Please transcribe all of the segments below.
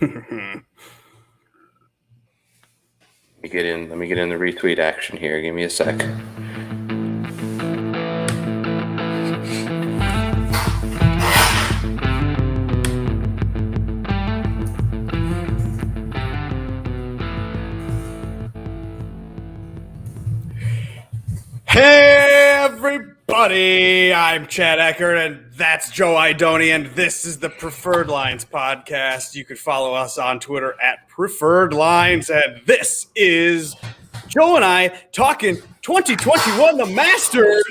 Let me get in the retweet action here. Give me a sec. Hey everybody, I'm Chad Eckert and that's Joe Idone and this is the Preferred Lines podcast. You can follow us on Twitter at Preferred Lines and this is Joe and I talking 2021 the Masters.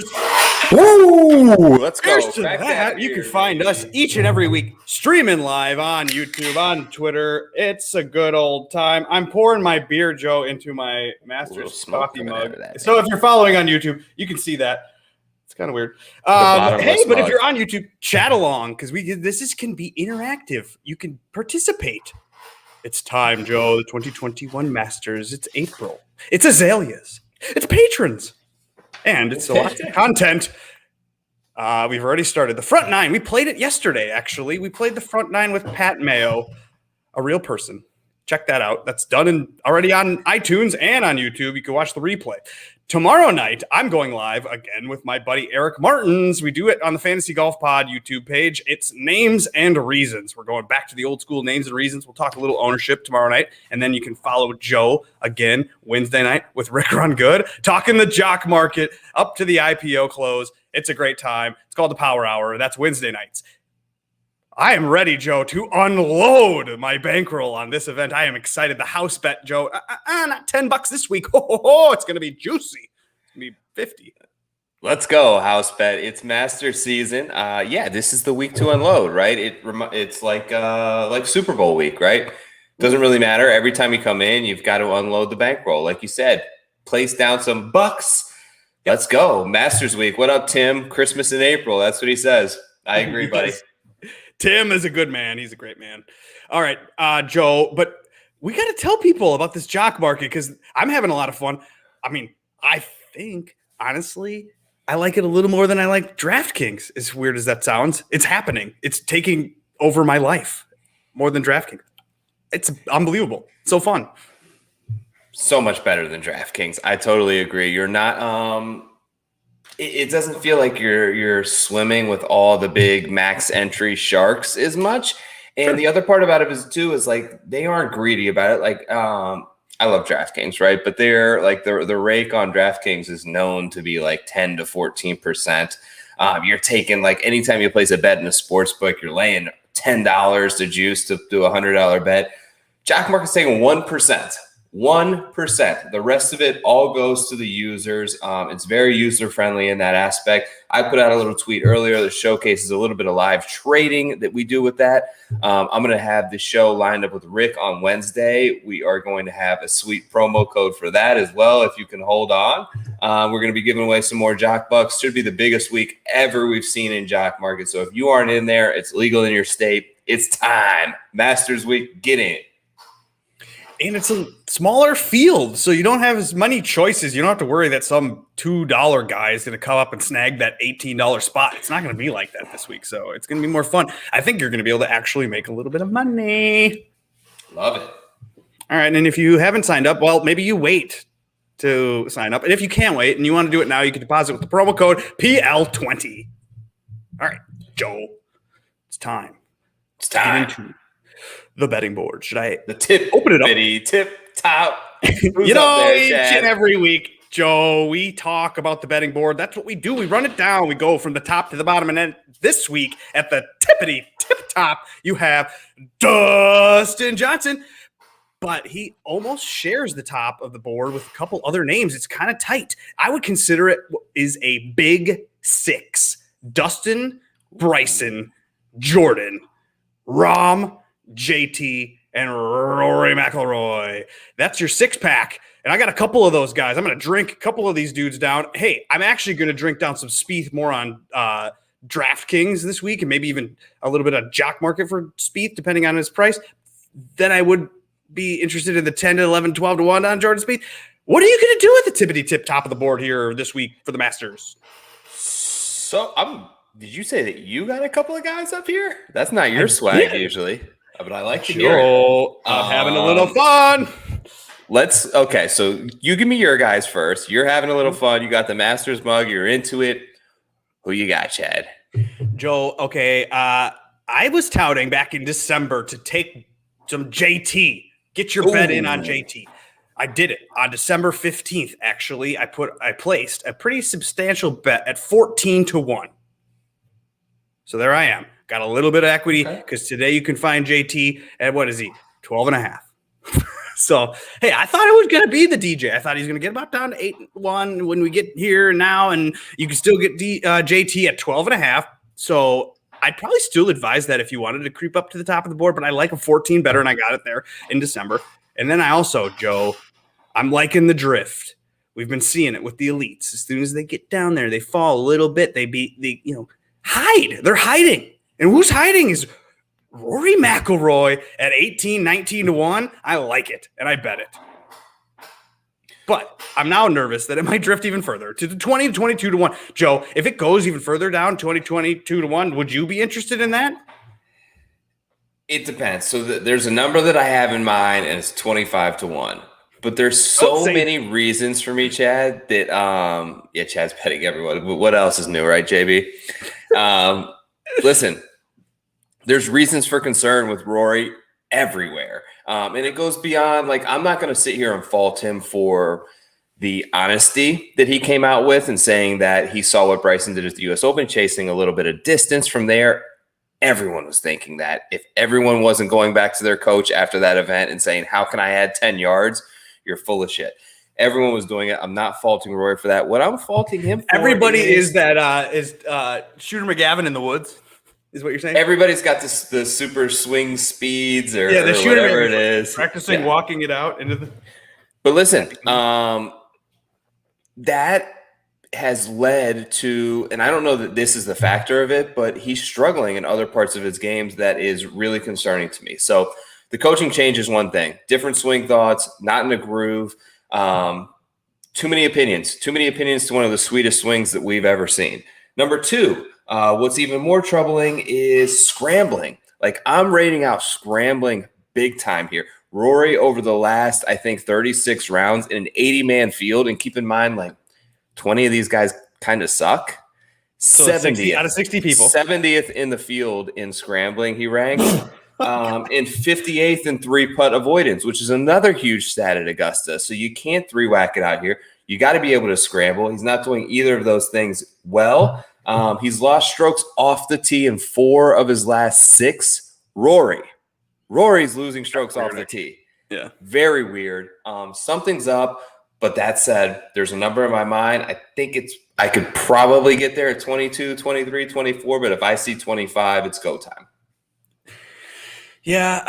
Woo! Let's go. Cheers to that. You can find us each and every week streaming live on YouTube, on Twitter. It's a good old time. I'm pouring my beer, Joe, into my Masters coffee mug. So if you're following on YouTube, you can see that. It's kind of weird. Hey, but if you're on YouTube, chat along because this can be interactive. You can participate. It's time, Joe. The 2021 Masters. It's April. It's azaleas. It's patrons. And it's a lot of content. We've already started the front nine. We played it yesterday, actually. We played the front nine with Pat Mayo, a real person. Check that out. That's done already on iTunes and on YouTube. You can watch the replay. Tomorrow night, I'm going live again with my buddy Eric Martins. We do it on the Fantasy Golf Pod YouTube page. It's Names and Reasons. We're going back to the old school Names and Reasons. We'll talk a little ownership tomorrow night. And then you can follow Joe again Wednesday night with Rick Run Good, talking the Jock Market up to the IPO close. It's a great time. It's called the Power Hour. That's Wednesday nights. I am ready, Joe, to unload my bankroll on this event. I am excited. The house bet, Joe, not $10 this week. It's going to be juicy. It's going to be 50. Let's go, house bet. It's master season. This is the week to unload, right? It's like Super Bowl week, right? Doesn't really matter. Every time you come in, you've got to unload the bankroll. Like you said, place down some bucks. Let's go. Masters week. What up, Tim? Christmas in April. That's what he says. I agree, buddy. Tim is a good man. He's a great man. All right, Joe, but we got to tell people about this Jock Market because I'm having a lot of fun. I mean, I think, honestly, I like it a little more than I like DraftKings, as weird as that sounds. It's happening. It's taking over my life more than DraftKings. It's unbelievable. So fun. So much better than DraftKings. I totally agree. You're not it doesn't feel like you're swimming with all the big max entry sharks as much. And the other part about it is like they aren't greedy about it. Like I love DraftKings, right? But they're like the rake on DraftKings is known to be like 10 to 14%. You're taking like anytime you place a bet in a sports book, you're laying $10 to juice to do a $100 bet. Jock Market's taking 1%. 1%. The rest of it all goes to the users. It's very user-friendly in that aspect. I put out a little tweet earlier that showcases a little bit of live trading that we do with that. I'm going to have the show lined up with Rick on Wednesday. We are going to have a sweet promo code for that as well, if you can hold on. We're going to be giving away some more Jock Bucks. Should be the biggest week ever we've seen in Jock Market. So if you aren't in there, it's legal in your state. It's time. Masters Week, get in. And it's a smaller field, so you don't have as many choices. You don't have to worry that some $2 guy is going to come up and snag that $18 spot. It's not going to be like that this week, so it's going to be more fun. I think you're going to be able to actually make a little bit of money. Love it. All right, and if you haven't signed up, well, maybe you wait to sign up. And if you can't wait and you want to do it now, you can deposit with the promo code PL20. All right, Joe, it's time. It's time. Get into the betting board. Should I open it up? Tip top. You know, each and every week, Joe, we talk about the betting board. That's what we do. We run it down. We go from the top to the bottom. And then this week at the Tippity Tip top, you have Dustin Johnson. But he almost shares the top of the board with a couple other names. It's kind of tight. I would consider it is a big six. Dustin, Bryson, Jordan, Rahm, JT, and Rory McIlroy. That's your six-pack. And I got a couple of those guys. I'm going to drink a couple of these dudes down. Hey, I'm actually going to drink down some Spieth more on DraftKings this week and maybe even a little bit of Jock Market for Spieth, depending on his price. Then I would be interested in the 10 to 11, 12 to 1 on Jordan Spieth. What are you going to do at the Tippity Tip top of the board here this week for the Masters? So did you say that you got a couple of guys up here? That's not your swag usually. But I like Joe, I'm having a little fun. Okay, so you give me your guys first. You're having a little fun. You got the Masters mug. You're into it. Who you got, Chad? Joe, okay. I was touting back in December to take some JT. Get your bet in on JT. I did it on December 15th, actually. I placed a pretty substantial bet at 14-1. So there I am. Got a little bit of equity because today you can find JT at, what is he, 12.5. So, hey, I thought it was going to be the DJ. I thought he was going to get about down to 8-1 when we get here now, and you can still get JT at 12.5. So I'd probably still advise that if you wanted to creep up to the top of the board, but I like a 14 better, and I got it there in December. And then I also, Joe, I'm liking the drift. We've been seeing it with the elites. As soon as they get down there, they fall a little bit. They hide. They're hiding. And who's hiding is Rory McIlroy at 19-1. I like it, and I bet it. But I'm now nervous that it might drift even further to the 20-22-1. Joe, if it goes even further down, 22-1, would you be interested in that? It depends. So there's a number that I have in mind, and it's 25-1. But there's so many reasons for me, Chad, that Chad's petting everyone. But what else is new, right, JB? Listen, there's reasons for concern with Rory everywhere. And it goes beyond, like, I'm not going to sit here and fault him for the honesty that he came out with and saying that he saw what Bryson did at the U.S. Open, chasing a little bit of distance from there. Everyone was thinking that. If everyone wasn't going back to their coach after that event and saying, how can I add 10 yards? You're full of shit. Everyone was doing it. I'm not faulting Rory for that. What I'm faulting him for is Shooter McGavin in the woods. Is what you're saying? Everybody's got the super swing speeds or whatever it is. Practicing walking it out into the. But listen, that has led to, and I don't know that this is the factor of it, but he's struggling in other parts of his games that is really concerning to me. So the coaching change is one thing. Different swing thoughts, not in a groove. Too many opinions to one of the sweetest swings that we've ever seen. Number two, what's even more troubling is scrambling. Like, I'm rating out scrambling big time here. Rory over the last, I think, 36 rounds in an 80-man field. And keep in mind, like, 20 of these guys kind of suck. So 70 out of 60 people. 70th in the field in scrambling, he ranked. And 58th in three-putt avoidance, which is another huge stat at Augusta. So you can't three-whack it out here. You got to be able to scramble. He's not doing either of those things well. He's lost strokes off the tee in 4 of his last 6. Rory's losing strokes off the tee. Yeah. Very weird. Something's up. But that said, there's a number in my mind. I think I could probably get there at 22, 23, 24. But if I see 25, it's go time. Yeah,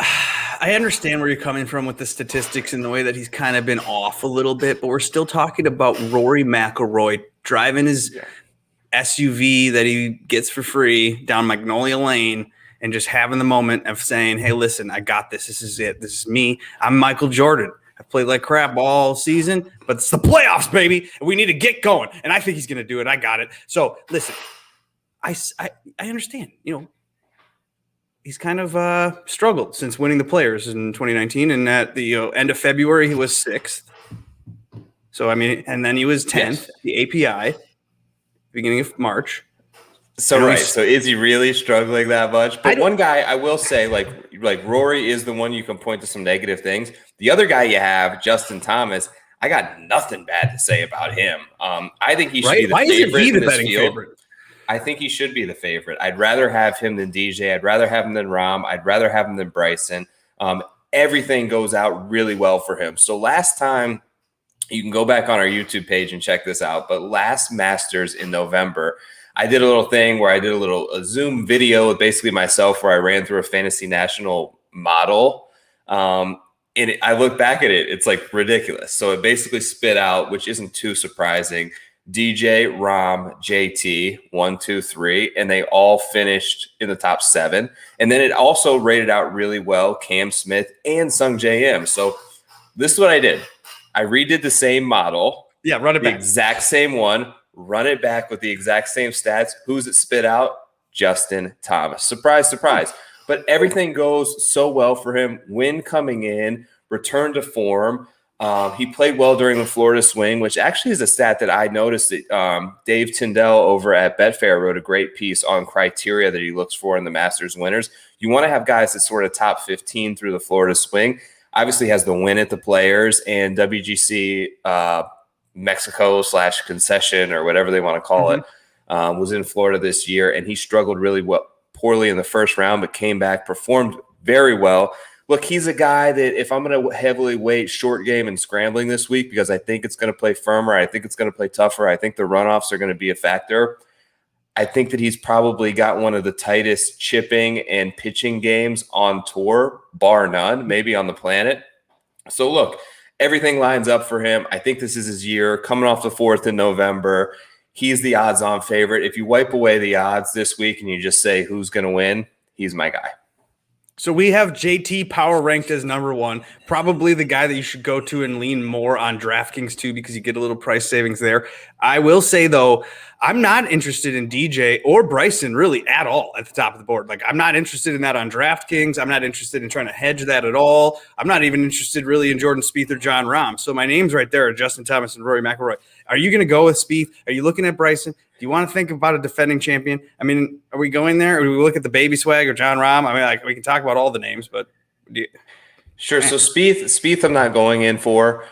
I understand where you're coming from with the statistics and the way that he's kind of been off a little bit, but we're still talking about Rory McIlroy driving his SUV that he gets for free down Magnolia Lane and just having the moment of saying, hey, listen, I got this. This is it. This is me. I'm Michael Jordan. I've played like crap all season, but it's the playoffs, baby. And we need to get going. And I think he's going to do it. I got it. So listen, I understand, he's kind of struggled since winning the Players in 2019, and at the end of February he was 6th. So and then he was 10th, the API, beginning of March. So So is he really struggling that much? But one guy I will say, like Rory is the one you can point to some negative things. The other guy you have, Justin Thomas, I got nothing bad to say about him. I think he should be the favorite in this field. Favorite? I think he should be the favorite. I'd rather have him than DJ. I'd rather have him than Rahm. I'd rather have him than Bryson. Everything goes out really well for him. So last time, you can go back on our YouTube page and check this out, but last Masters in November, I did a little thing where I did a Zoom video with basically myself where I ran through a Fantasy National model. And I look back at it, it's like ridiculous. So it basically spit out, which isn't too surprising, DJ, Rahm, JT, 1, 2, 3, and they all finished in the top 7. And then it also rated out really well Cam Smith and Sung J.M. So this is what I did. I redid the same model. Yeah, run it back. The exact same one. Run it back with the exact same stats. Who's it spit out? Justin Thomas. Surprise, surprise. but everything goes so well for him. Win coming in, return to form. He played well during the Florida swing, which actually is a stat that I noticed that Dave Tyndall over at Betfair wrote a great piece on criteria that he looks for in the Masters winners. You want to have guys that sort of top 15 through the Florida swing. Obviously has the win at the Players and WGC Mexico / concession or whatever they want to call it, was in Florida this year. And he struggled really poorly in the first round, but came back, performed very well. Look, he's a guy that if I'm going to heavily weight short game and scrambling this week because I think it's going to play firmer, I think it's going to play tougher, I think the runoffs are going to be a factor. I think that he's probably got one of the tightest chipping and pitching games on tour, bar none, maybe on the planet. So look, everything lines up for him. I think this is his year. Coming off the 4th in November, he's the odds-on favorite. If you wipe away the odds this week and you just say who's going to win, he's my guy. So we have JT power ranked as number 1, probably the guy that you should go to and lean more on DraftKings too, because you get a little price savings there. I will say though, I'm not interested in DJ or Bryson really at all at the top of the board. Like I'm not interested in that on DraftKings. I'm not interested in trying to hedge that at all. I'm not even interested really in Jordan Spieth or Jon Rahm. So my names right there are Justin Thomas and Rory McIlroy. Are you going to go with Spieth? Are you looking at Bryson? Do you want to think about a defending champion? I mean, are we going there? Or do we look at the baby swag or Jon Rahm? I mean, like we can talk about all the names, but sure. So Spieth, I'm not going in for.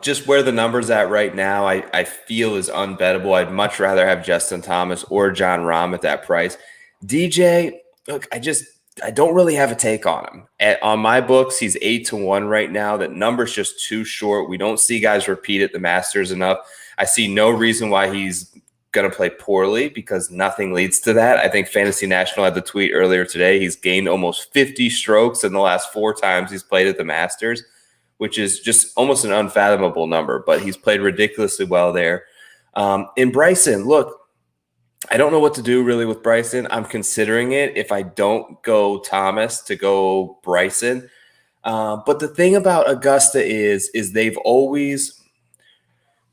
Just where the number's at right now, I feel is unbettable. I'd much rather have Justin Thomas or Jon Rahm at that price. DJ, look, I don't really have a take on him. On my books, he's 8-1 right now. That number's just too short. We don't see guys repeat at the Masters enough. I see no reason why he's going to play poorly because nothing leads to that. I think Fantasy National had the tweet earlier today. He's gained almost 50 strokes in the last 4 times he's played at the Masters, which is just almost an unfathomable number, but he's played ridiculously well there. In Bryson, look, I don't know what to do really with Bryson. I'm considering it if I don't go Thomas to go Bryson. But the thing about Augusta is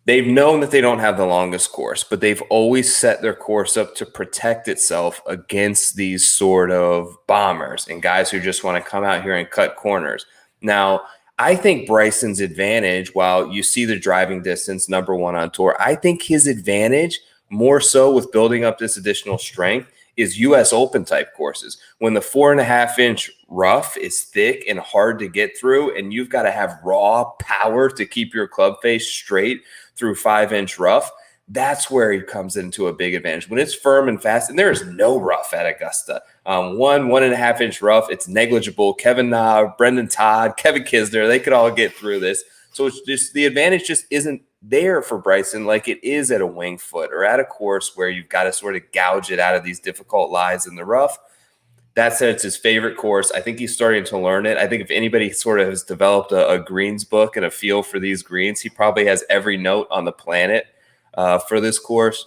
they've known that they don't have the longest course, but they've always set their course up to protect itself against these sort of bombers and guys who just want to come out here and cut corners. Now, I think Bryson's advantage, while you see the driving distance, number 1 on tour, I think his advantage more so with building up this additional strength is U.S. Open type courses. When the 4.5-inch rough is thick and hard to get through, and you've got to have raw power to keep your club face straight through 5-inch rough, that's where he comes into a big advantage. When it's firm and fast, and there is no rough at Augusta. 1.5-inch rough, it's negligible. Kevin Na, Brendan Todd, Kevin Kisner, they could all get through this. So it's just the advantage just isn't there for Bryson like it is at a Winged Foot or at a course where you've got to sort of gouge it out of these difficult lies in the rough. That said, it's his favorite course. I think he's starting to learn it. I think if anybody sort of has developed a greens book and a feel for these greens, he probably has every note on the planet for this course.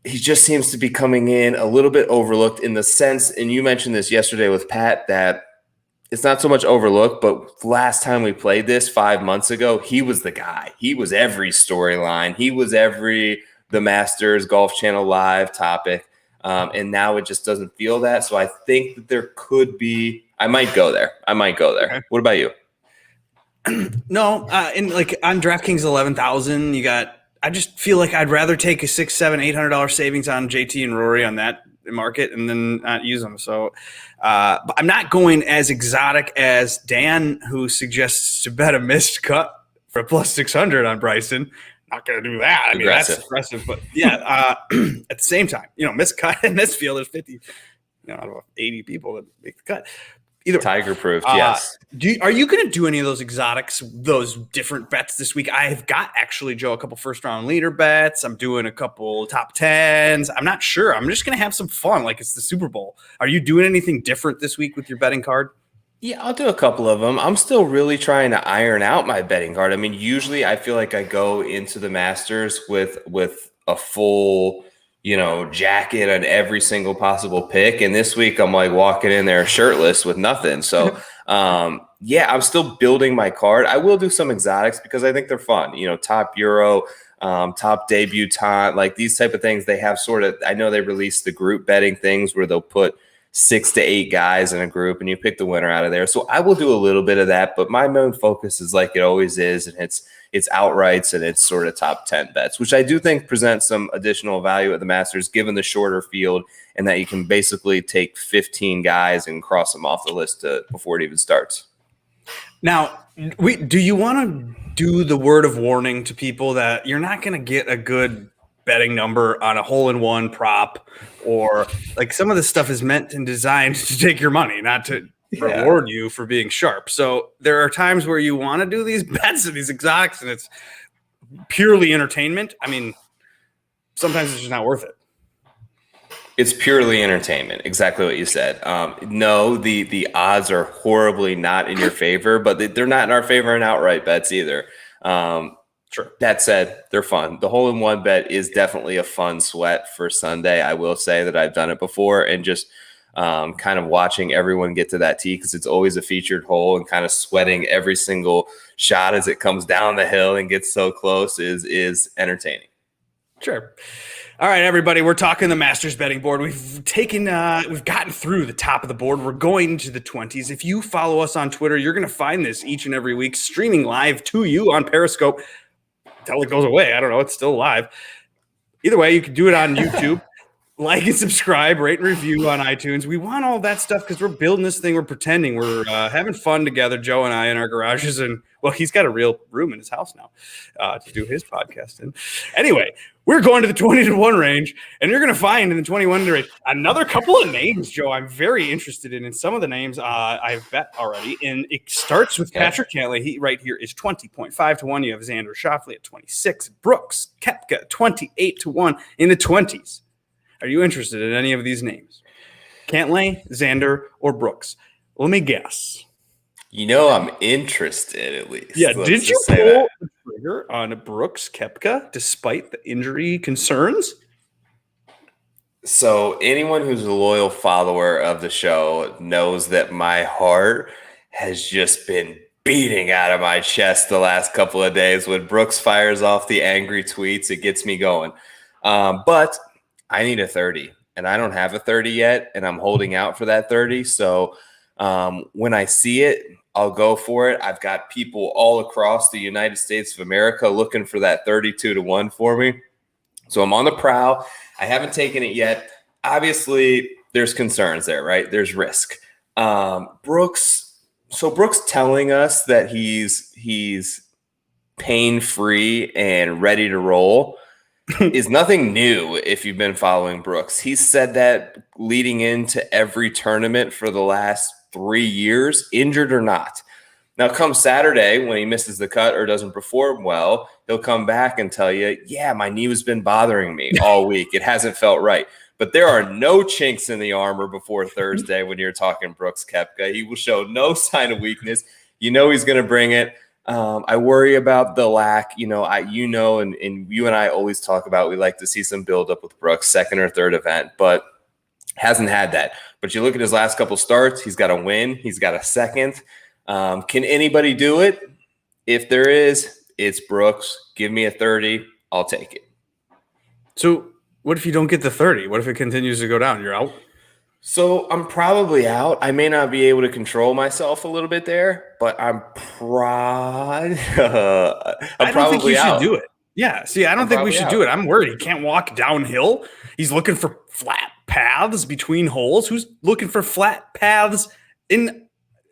He just seems to be coming in a little bit overlooked in the sense, and you mentioned this yesterday with Pat, that it's not so much overlooked, but last time we played this 5 months ago, he was the guy. He was every storyline. He was the Masters, Golf Channel Live topic. And now it just doesn't feel that. So I think that there could be – I might go there. Okay. What about you? No, and like on DraftKings 11,000, you got – I just feel like I'd rather take a $600, $700, $800 savings on JT and Rory on that market and then not use them. So but I'm not going as exotic as Dan, who suggests to bet a missed cut for plus 600 on Bryson. Not going to do that. I mean, that's impressive, but yeah, at the same time, missed cut in this field, there's 50, out of 80 people that make the cut. Either Tiger proof, yes. Are you going to do any of those exotics, those different bets this week? I've got actually, Joe, a couple first round leader bets. I'm doing a couple top 10s. I'm not sure. I'm just going to have some fun like it's the Super Bowl. Are you doing anything different this week with your betting card? Yeah, I'll do a couple of them. I'm still really trying to iron out my betting card. I mean, usually I feel like I go into the Masters with a full jacket on every single possible pick. And this week I'm like walking in there shirtless with nothing. So, I'm still building my card. I will do some exotics because I think they're fun. Top Euro, top debutante, like these type of things. They have I know they released the group betting things where they'll put 6 to 8 guys in a group and you pick the winner out of there. So I will do a little bit of that, but my main focus is like it always is, and it's outrights and it's sort of top 10 bets, which I do think presents some additional value at the Masters given the shorter field and that you can basically take 15 guys and cross them off the list before it even starts. Now, do you want to do the word of warning to people that you're not going to get a good betting number on a hole-in-one prop, or like some of this stuff is meant and designed to take your money, not to reward you for being sharp. So there are times where you want to do these bets and these exotics and it's purely entertainment. I mean, sometimes it's just not worth it. It's purely entertainment. Exactly what you said. No, the odds are horribly not in your favor, but they're not in our favor in outright bets either. Sure. That said, they're fun. The hole-in-one bet is definitely a fun sweat for Sunday. I will say that I've done it before, and just kind of watching everyone get to that tee because it's always a featured hole, and kind of sweating every single shot as it comes down the hill and gets so close is entertaining. Sure. All right, everybody, we're talking the Masters betting board. We've gotten through the top of the board. We're going to the 20s. If you follow us on Twitter, you're going to find this each and every week streaming live to you on Periscope until it goes away. I don't know. It's still live. Either way, you can do it on YouTube. Like and subscribe, rate and review on iTunes. We want all that stuff because we're building this thing. We're pretending we're having fun together, Joe and I, in our garages. And, well, he's got a real room in his house now to do his podcast in. Anyway, we're going to the 20-1 range, and you're going to find in the 21 range another couple of names, Joe, I'm very interested in. And some of the names I've bet already. And it starts with Patrick Cantlay. He right here is 20.5 to 1. You have Xander Schauffele at 26. Brooks Koepka, 28 to 1 in the 20s. Are you interested in any of these names? Cantlay, Xander, or Brooks? Let me guess. You know I'm interested, at least. Yeah, did you pull the trigger on Brooks Koepka despite the injury concerns? So anyone who's a loyal follower of the show knows that my heart has just been beating out of my chest the last couple of days. When Brooks fires off the angry tweets, it gets me going. But I need a 30, and I don't have a 30 yet, and I'm holding out for that 30. So when I see it, I'll go for it. I've got people all across the United States of America looking for that 32 to 1 for me. So I'm on the prowl. I haven't taken it yet. Obviously, there's concerns there, right? There's risk. Brooks telling us that he's pain-free and ready to roll is nothing new if you've been following Brooks. He's said that leading into every tournament for the last 3 years, injured or not. Now, come Saturday, when he misses the cut or doesn't perform well, he'll come back and tell you, yeah, my knee has been bothering me all week. It hasn't felt right. But there are no chinks in the armor before Thursday when you're talking Brooks Koepka. He will show no sign of weakness. You know he's going to bring it. I worry about the lack, and you and I always talk about, we like to see some buildup with Brooks, second or third event, but hasn't had that. But you look at his last couple starts, he's got a win, he's got a second. Can anybody do it? If there is, it's Brooks. Give me a 30, I'll take it. So what if you don't get the 30? What if it continues to go down? You're out? So I'm probably out. I may not be able to control myself a little bit there, but I'm probably I don't think you should do it. Yeah. See, I don't think we should do it. I'm worried. He can't walk downhill. He's looking for flat paths between holes. Who's looking for flat paths at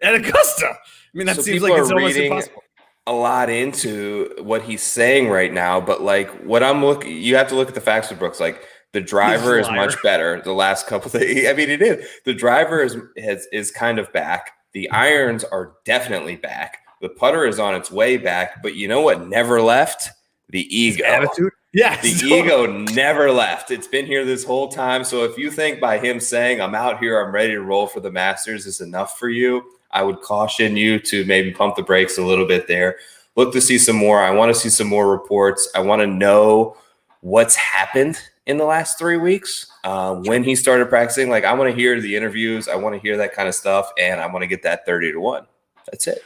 Augusta? I mean, that seems like it's almost impossible. A lot into what he's saying right now, but like what you have to look at the facts with Brooks. Like, the driver is much better the last couple of days. I mean, it is. The driver is kind of back. The irons are definitely back. The putter is on its way back. But you know what never left? The ego. His attitude? Yeah. The ego never left. It's been here this whole time. So if you think by him saying, I'm out here, I'm ready to roll for the Masters is enough for you, I would caution you to maybe pump the brakes a little bit there. Look to see some more. I want to see some more reports. I want to know what's happened in the last 3 weeks, when he started practicing. Like, I want to hear the interviews. I want to hear that kind of stuff. And I want to get that 30 to 1. That's it.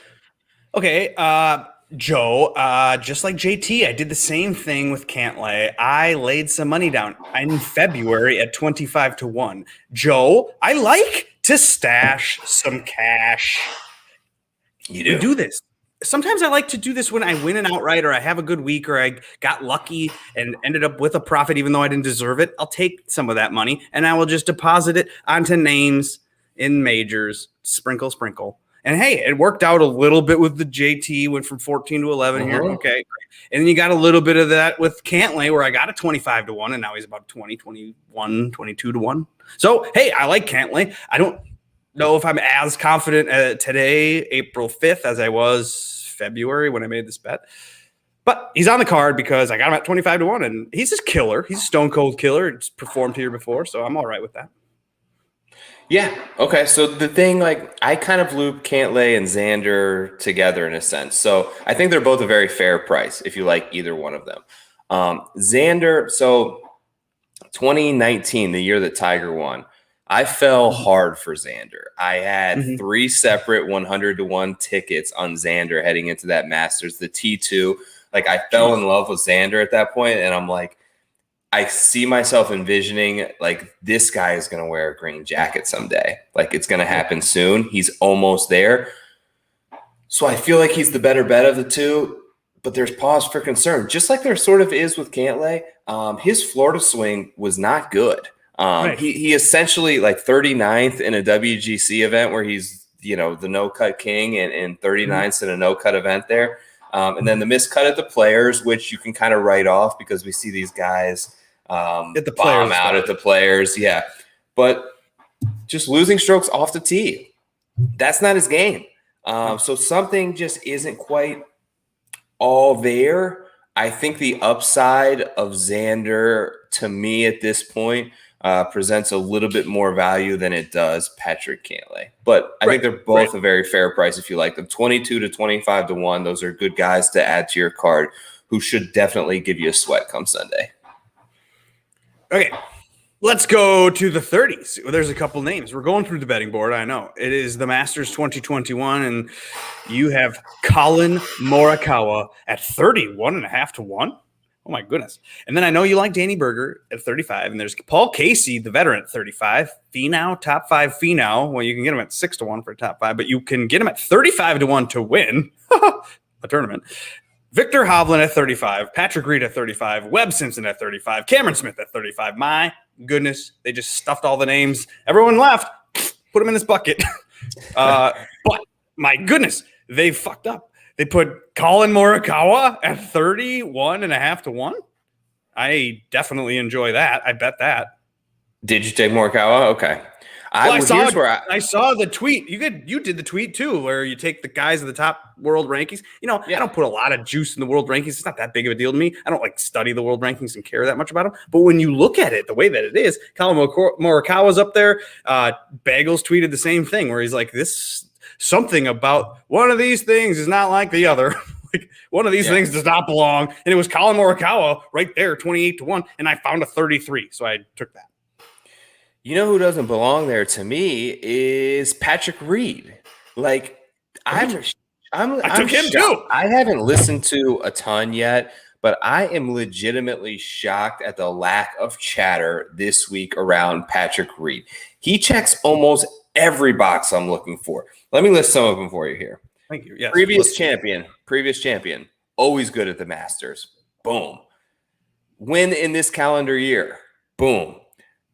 Okay. Joe, just like JT, I did the same thing with Cantlay. I laid some money down in February at 25-1. Joe, I like to stash some cash. You do. We do this. Sometimes I like to do this when I win an outright or I have a good week or I got lucky and ended up with a profit even though I didn't deserve it. I'll take some of that money and I will just deposit it onto names in majors, sprinkle. And hey, it worked out a little bit with the JT, went from 14 to 11 here. Okay, great. And then you got a little bit of that with Cantlay where I got a 25-1 and now he's about 20, 21, 22-1. So, hey, I like Cantlay. I don't know if I'm as confident today, April 5th, as I was February when I made this bet. But he's on the card because I got him at 25-1 and he's just killer. He's a stone cold killer. He's performed here before, so I'm all right with that. Yeah. Okay. So the thing, like, I kind of loop Cantlay and Xander together in a sense. So I think they're both a very fair price if you like either one of them. Xander, so 2019, the year that Tiger won, I fell hard for Xander. I had 3 separate 100-1 tickets on Xander heading into that Masters, the T2. Like, I fell in love with Xander at that point, and I'm like, I see myself envisioning, like, this guy is going to wear a green jacket someday. Like, it's going to happen soon. He's almost there. So I feel like he's the better bet of the two, but there's pause for concern. Just like there sort of is with Cantlay, his Florida swing was not good. He essentially, like, 39th in a WGC event where he's, the no-cut king and 39th in a no-cut event there. And then the miscut at the Players, which you can kind of write off because we see these guys at the bomb out at the Players. Yeah. But just losing strokes off the tee, that's not his game. So something just isn't quite all there. I think the upside of Xander, to me at this point, presents a little bit more value than it does Patrick Cantlay. But I think they're both a very fair price if you like them. 22 to 25-1. Those are good guys to add to your card who should definitely give you a sweat come Sunday. Okay, let's go to the 30s. There's a couple names. We're going through the betting board. I know. It is the Masters 2021, and you have Colin Morikawa at 31.5-1. Oh, my goodness. And then I know you like Danny Berger at 35, and there's Paul Casey, the veteran, at 35. Finau, top 5 Finau. Well, you can get him at 6-1 for top 5, but you can get him at 35-1 to win a tournament. Victor Hovland at 35, Patrick Reed at 35, Webb Simpson at 35, Cameron Smith at 35. My goodness, they just stuffed all the names. Everyone left, put them in this bucket. But my goodness, they fucked up. They put Colin Morikawa at 31.5-1. I definitely enjoy that. I bet that. Did you take Morikawa? Okay. I saw the tweet. You did the tweet too, where you take the guys at the top world rankings. I don't put a lot of juice in the world rankings. It's not that big of a deal to me. I don't like study the world rankings and care that much about them. But when you look at it the way that it is, Colin Morikawa's up there. Bagels tweeted the same thing, where he's like, "This something about one of these things is not like the other." Like, one of these things does not belong. And it was Colin Morikawa right there, 28-1, and I found a 33, so I took that. You know who doesn't belong there to me is Patrick Reed. Like, I took him too. I haven't listened to a ton yet, but I am legitimately shocked at the lack of chatter this week around Patrick Reed. He checks almost every box I'm looking for. Let me list some of them for you here. Thank you. Yes. Previous champion, always good at the Masters. Boom. Win in this calendar year. Boom.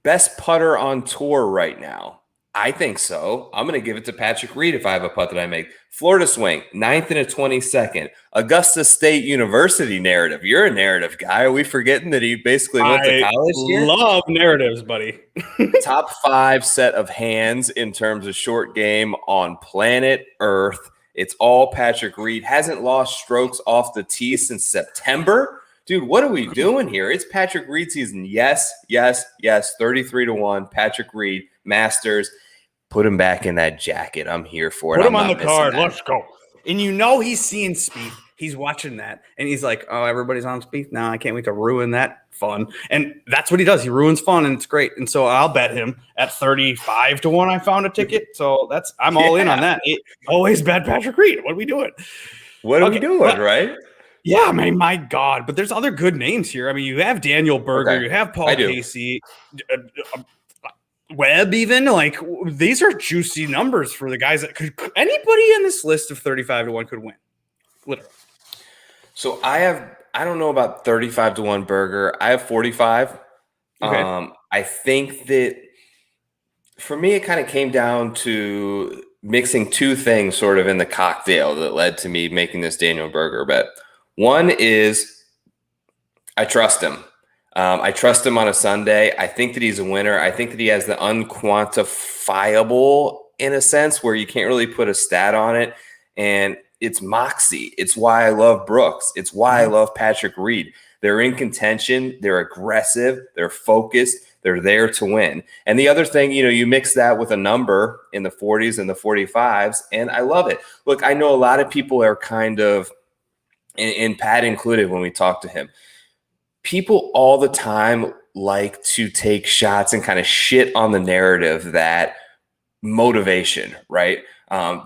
Best putter on tour right now. I think so. I'm going to give it to Patrick Reed if I have a putt that I make. Florida swing, 9th and a 22nd. Augusta State University narrative. You're a narrative guy. Are we forgetting that he basically went to college here? I love narratives, buddy. Top 5 set of hands in terms of short game on planet Earth. It's all Patrick Reed. Hasn't lost strokes off the tee since September. Dude, what are we doing here? It's Patrick Reed season. Yes. 33-1. Patrick Reed, Masters. Put him back in that jacket. I'm here for it. Put him on the card. Let's go. And he's seeing Spieth. He's watching that. And he's like, oh, everybody's on Spieth now. I can't wait to ruin that fun. And that's what he does. He ruins fun, and it's great. And so I'll bet him at 35-1. I found a ticket. So I'm all in on that. Always bet Patrick Reed. What are we doing? What are we doing, right? Yeah, I mean, my God. But there's other good names here. I mean, you have Daniel Berger, Okay, you have I Paul do. Casey, Webb even. Like, these are juicy numbers for the guys that could anybody in this list of 35 to 1 could win. Literally. So I don't know about 35 to 1 Berger. I have 45. Okay. I think that for me, it kind of came down to mixing two things sort of in the cocktail that led to me making this Daniel Berger bet. One is I trust him. I trust him on a Sunday. I think that he's a winner. I think that he has the unquantifiable in a sense where you can't really put a stat on it. And it's moxie. It's why I love Brooks. It's why I love Patrick Reed. They're in contention. They're aggressive. They're focused. They're there to win. And the other thing, you mix that with a number in the 40s and the 45s, and I love it. Look, I know a lot of people are kind of, and Pat included when we talk to him, people all the time like to take shots and kind of shit on the narrative that motivation, right?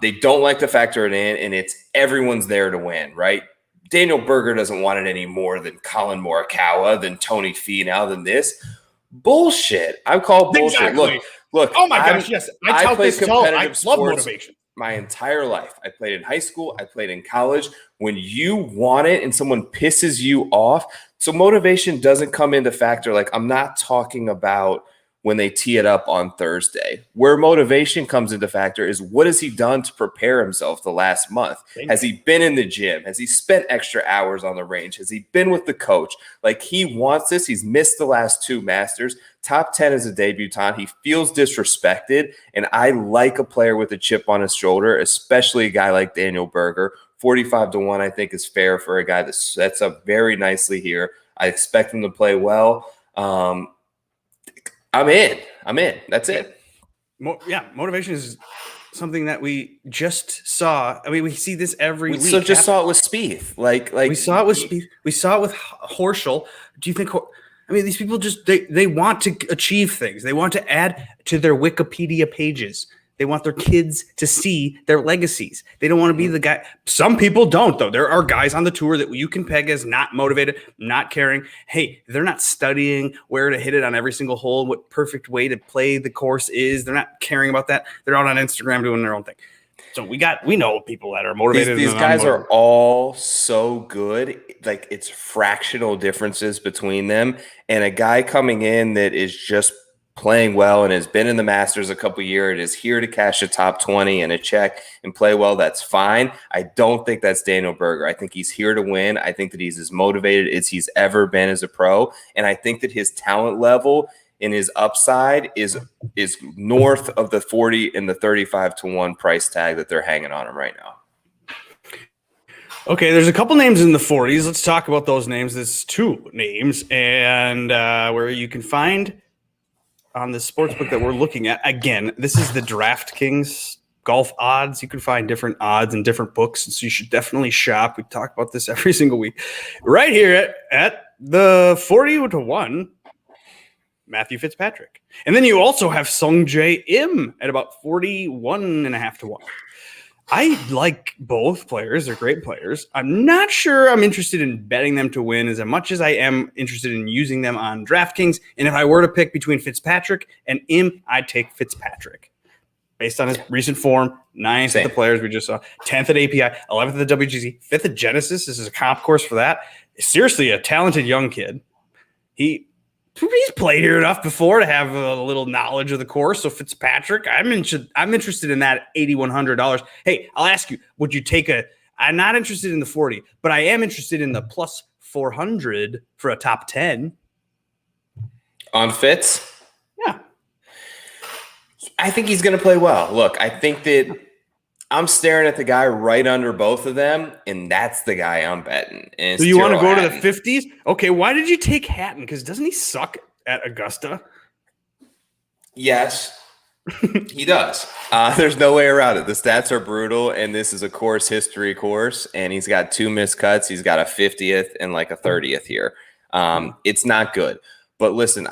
They don't like to factor it in, and it's everyone's there to win, right? Daniel Berger doesn't want it any more than Colin Morikawa, than Tony Finau, than this. Bullshit. I call bullshit. Exactly. Look. Oh my gosh, yes. I played competitive I love sports motivation my entire life. I played in high school. I played in college. When you want it and someone pisses you off, so motivation doesn't come into factor. Like, I'm not talking about when they tee it up on Thursday. Where motivation comes into factor is what has he done to prepare himself the last month? Has he been in the gym? Has he spent extra hours on the range? Has he been with the coach? Like, he wants this. He's missed the last two Masters. Top 10 as a debutant. He feels disrespected, and I like a player with a chip on his shoulder, especially a guy like Daniel Berger. 45 to 1, I think, is fair for a guy that sets up very nicely here. I expect him to play well. I'm in. That's it. Motivation is something that we just saw. I mean, we see this every week. We just saw it with Spieth. Like we saw it with Spieth. We saw it with Horschel. Do you think? I mean, these people just they want to achieve things. They want to add to their Wikipedia pages. They want their kids to see their legacies. They don't want to be the guy. Some people don't, though. There are guys on the tour that you can peg as not motivated, not caring. Hey, they're not studying where to hit it on every single hole, what perfect way to play the course is. They're not caring about that. They're out on Instagram doing their own thing. So we know people that are motivated. These guys are all so good. Like, it's fractional differences between them. And a guy coming in that is just playing well and has been in the Masters a couple years, is here to cash a top 20 and a check and play well, that's fine. I don't think that's Daniel Berger. I think he's here to win. I think that he's as motivated as he's ever been as a pro. And I think that his talent level and his upside is north of the 40 and the 35 to 1 price tag that they're hanging on him right now. Okay, there's a couple names in the 40s. Let's talk about those names. There's two names, and where you can find on the sportsbook that we're looking at. Again, this is the DraftKings golf odds. You can find different odds in different books, so you should definitely shop. We talk about this every single week. Right here at the 40 to 1, Matthew Fitzpatrick. And then you also have Sung Jae Im at about 41.5 to 1. I like both players. They're great players. I'm not sure I'm interested in betting them to win as much as I am interested in using them on DraftKings. And if I were to pick between Fitzpatrick and Im, I'd take Fitzpatrick. Based on his recent form, 9th at the Players we just saw, 10th at API, 11th at the WGC, 5th at Genesis. This is a comp course for that. Seriously, a talented young kid. He's played here enough before to have a little knowledge of the course. So Fitzpatrick, I'm interested in that $8,100. Hey, I'll ask you, would you take I'm not interested in the 40, but I am interested in the plus 400 for a top 10. On Fitz? Yeah. I think he's going to play well. Look, I think that I'm staring at the guy right under both of them, and that's the guy I'm betting. So you want to go to the 50s? Okay, why did you take Hatton? Because doesn't he suck at Augusta? Yes, he does. There's no way around it. The stats are brutal, and this is a course history course, and he's got 2 missed cuts. He's got a 50th and like a 30th here. It's not good. But listen,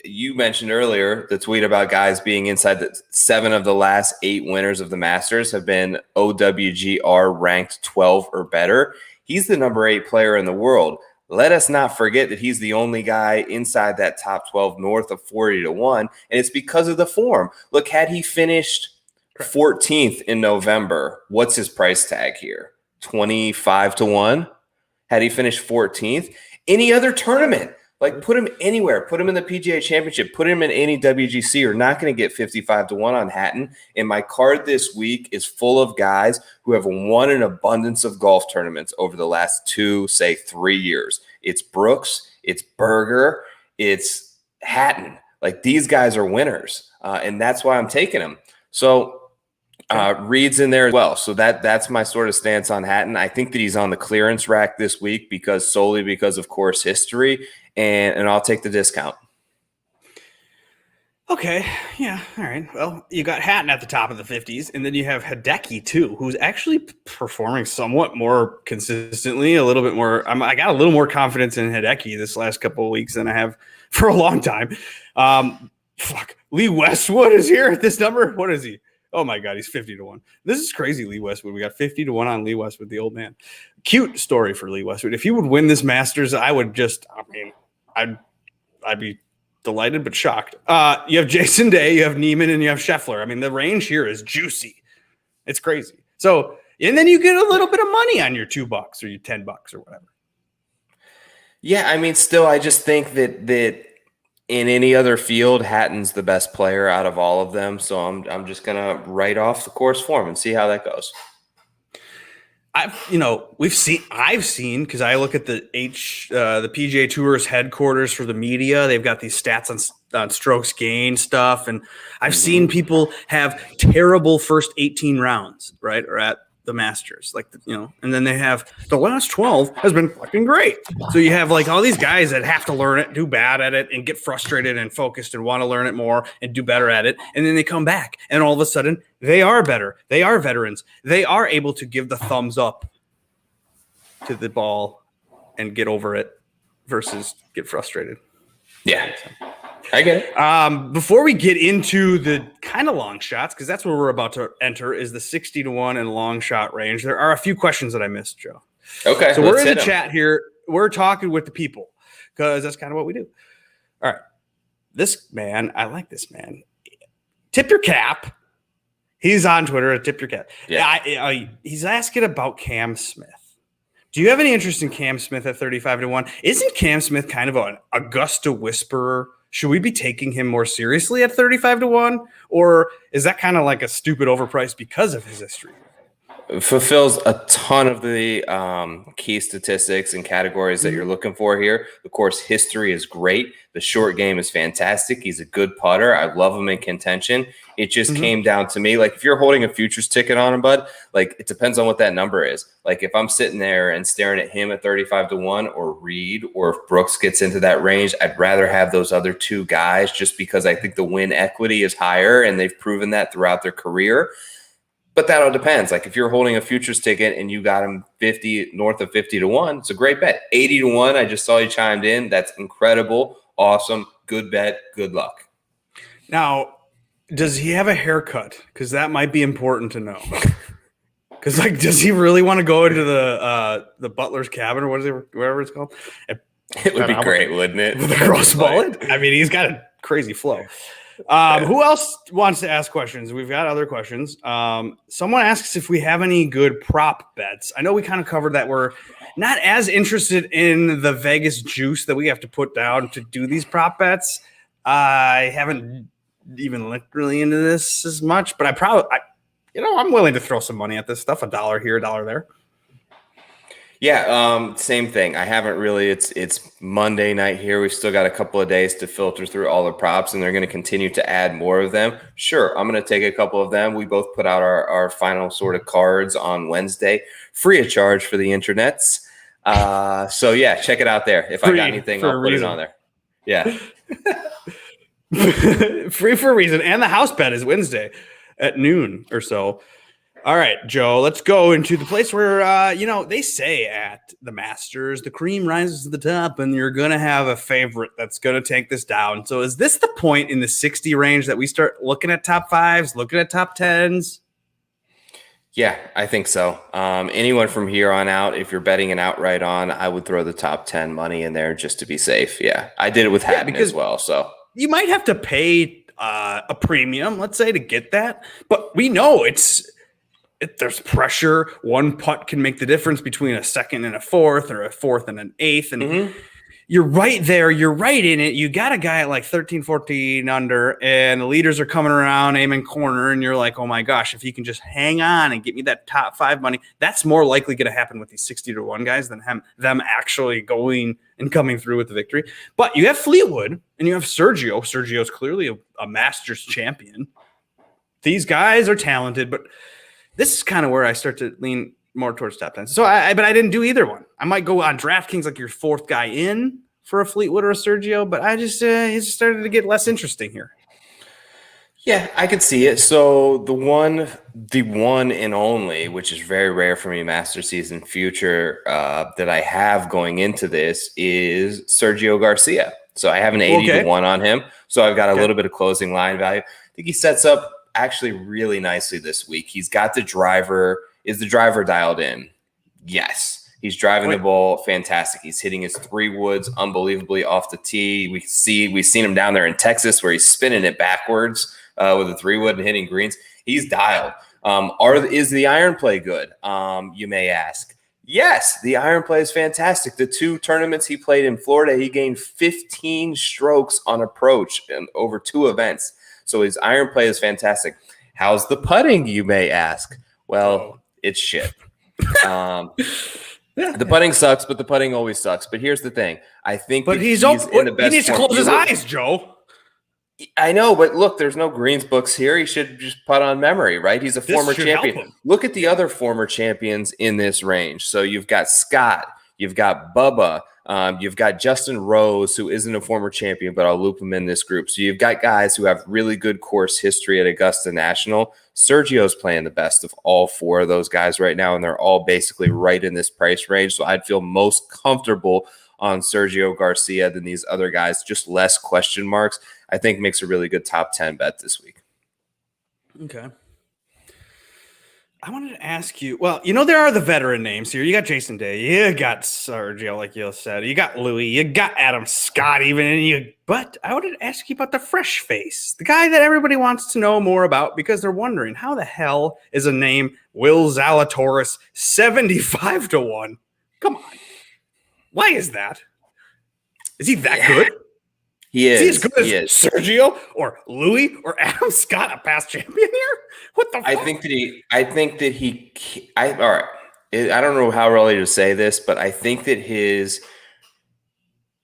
you mentioned earlier the tweet about guys being inside the 7 of the last 8 winners of the Masters have been OWGR ranked 12 or better. He's the number 8 player in the world. Let us not forget that he's the only guy inside that top 12 north of 40-1, and it's because of the form. Look, had he finished 14th in November, what's his price tag here? 25-1? Had he finished 14th? Any other tournament, like put him anywhere, put him in the PGA Championship, put him in any WGC, you're not going to get 55-1 on Hatton. And my card this week is full of guys who have won an abundance of golf tournaments over the last 2, say 3 years. It's Brooks, it's Berger, it's Hatton. Like these guys are winners, and that's why I'm taking them. So Reed's in there as well. So that's my sort of stance on Hatton. I think that he's on the clearance rack this week solely because of course history, and I'll take the discount. Okay. Yeah. All right. Well, you got Hatton at the top of the 50s, and then you have Hideki too, who's actually performing somewhat more consistently, a little bit more. I got a little more confidence in Hideki this last couple of weeks than I have for a long time. Lee Westwood is here at this number. What is he? Oh my God, he's 50-1. This is crazy, Lee Westwood. We got 50-1 on Lee Westwood, the old man. Cute story for Lee Westwood. If he would win this Masters, I'd be delighted but shocked. You have Jason Day, you have Neiman, and you have Scheffler. I mean, the range here is juicy. It's crazy. So, and then you get a little bit of money on your $2 or your $10 or whatever. Yeah, I mean, still, I just think that in any other field, Hatton's the best player out of all of them. So I'm just gonna write off the course for him and see how that goes. I've seen because I look at the PGA Tour's headquarters for the media. They've got these stats on strokes gained stuff, and I've seen people have terrible first 18 rounds, right, or at the Masters, and then they have the last 12 has been fucking great. So you have like all these guys that have to learn it, do bad at it, and get frustrated and focused and want to learn it more and do better at it. And then they come back and all of a sudden they are better. They are veterans. They are able to give the thumbs up to the ball and get over it versus get frustrated. Yeah. I get it. Before we get into the kind of long shots, because that's where we're about to enter, is the 60-1 and long shot range. There are a few questions that I missed, Joe. Okay. So we're in the chat here. We're talking with the people because that's kind of what we do. All right. This man, I like this man. Tip Your Cap. He's on Twitter at Tip Your Cap. Yeah. He's asking about Cam Smith. Do you have any interest in Cam Smith at 35-1? Isn't Cam Smith kind of an Augusta whisperer? Should we be taking him more seriously at 35-1? Or is that kind of like a stupid overprice because of his history? Fulfills a ton of the key statistics and categories that you're looking for here. Of course, history is great. The short game is fantastic. He's a good putter. I love him in contention. It just came down to me. Like, if you're holding a futures ticket on him, bud, like, it depends on what that number is. Like, if I'm sitting there and staring at him at 35-1 or Reed, or if Brooks gets into that range, I'd rather have those other two guys just because I think the win equity is higher and they've proven that throughout their career. But that all depends. Like, if you're holding a futures ticket and you got him north of 50-1, it's a great bet. 80-1, I just saw you chimed in. That's incredible. Awesome. Good bet. Good luck. Now, does he have a haircut? Because that might be important to know. Because, like, does he really want to go into the butler's cabin or whatever it's called? It would be great, wouldn't it? With a cross mullet? I mean, he's got a crazy flow. Who else wants to ask questions? We've got other questions. Someone asks if we have any good prop bets. I know we kind of covered that. We're not as interested in the Vegas juice that we have to put down to do these prop bets. I haven't even looked really into this as much, but I'm willing to throw some money at this stuff. $1 here, $1 there. Yeah, same thing. I haven't really. It's Monday night here. We've still got a couple of days to filter through all the props, and they're going to continue to add more of them. Sure, I'm going to take a couple of them. We both put out our final sort of cards on Wednesday, free of charge for the internets. So yeah, check it out there. If I got anything, I'll put it on there. Yeah. Free for a reason. And the house bet is Wednesday at noon or so. All right, Joe, let's go into the place where, they say at the Masters, the cream rises to the top and you're going to have a favorite that's going to take this down. So is this the point in the 60 range that we start looking at top fives, looking at top tens? Yeah, I think so. Anyone from here on out, if you're betting an outright on, I would throw the top 10 money in there just to be safe. Yeah, I did it with Hatton as well. So you might have to pay a premium, let's say, to get that. But we know there's pressure. One putt can make the difference between a second and a fourth, or a fourth and an eighth. And you're right there. You're right in it. You got a guy at like 13, 14 under, and the leaders are coming around, aiming corner. And you're like, oh my gosh, if he can just hang on and get me that top five money, that's more likely going to happen with these 60-1 guys than them actually going and coming through with the victory. But you have Fleetwood and you have Sergio. Sergio's clearly a Masters champion. These guys are talented, but this is kind of where I start to lean more towards top 10. So but I didn't do either one. I might go on DraftKings like your fourth guy in for a Fleetwood or a Sergio, but it just started to get less interesting here. Yeah, I could see it. So the one and only, which is very rare for me, Master Season future that I have going into this is Sergio Garcia. So I have an 80-1 on him. So I've got a little bit of closing line value. I think he sets up actually really nicely this week. He's got the driver. Is the driver dialed in? Yes. He's driving the ball fantastic. He's hitting his 3 woods unbelievably off the tee. We've seen him down there in Texas where he's spinning it backwards with a 3 wood and hitting greens. He's dialed. Is the iron play good? You may ask. Yes, the iron play is fantastic. The 2 tournaments he played in Florida, he gained 15 strokes on approach over 2 events. So his iron play is fantastic. How's the putting, you may ask? Well, it's shit. The putting sucks, but the putting always sucks. But here's the thing. I think he's in the best. He needs to close his eyes, Joe. I know, but look, there's no greens books here. He should just putt on memory, right? He's a former champion. Look at the other former champions in this range. So you've got Scott, you've got Bubba, you've got Justin Rose, who isn't a former champion, but I'll loop him in this group. So you've got guys who have really good course history at Augusta National. Sergio's playing the best of all 4 of those guys right now, and they're all basically right in this price range. So I'd feel most comfortable on Sergio Garcia than these other guys, just less question marks. I think makes a really good top 10 bet this week. Okay. I wanted to ask you, well, there are the veteran names here. You got Jason Day, you got Sergio, like you said, you got Louis, you got Adam Scott even, but I wanted to ask you about the fresh face, the guy that everybody wants to know more about because they're wondering how the hell is a name Will Zalatoris 75-1? Come on. Why is that? Is he that good? He is. Is he as good as Sergio or Louis or Adam Scott, a past champion here? What the fuck? I don't know how really to say this, but I think that his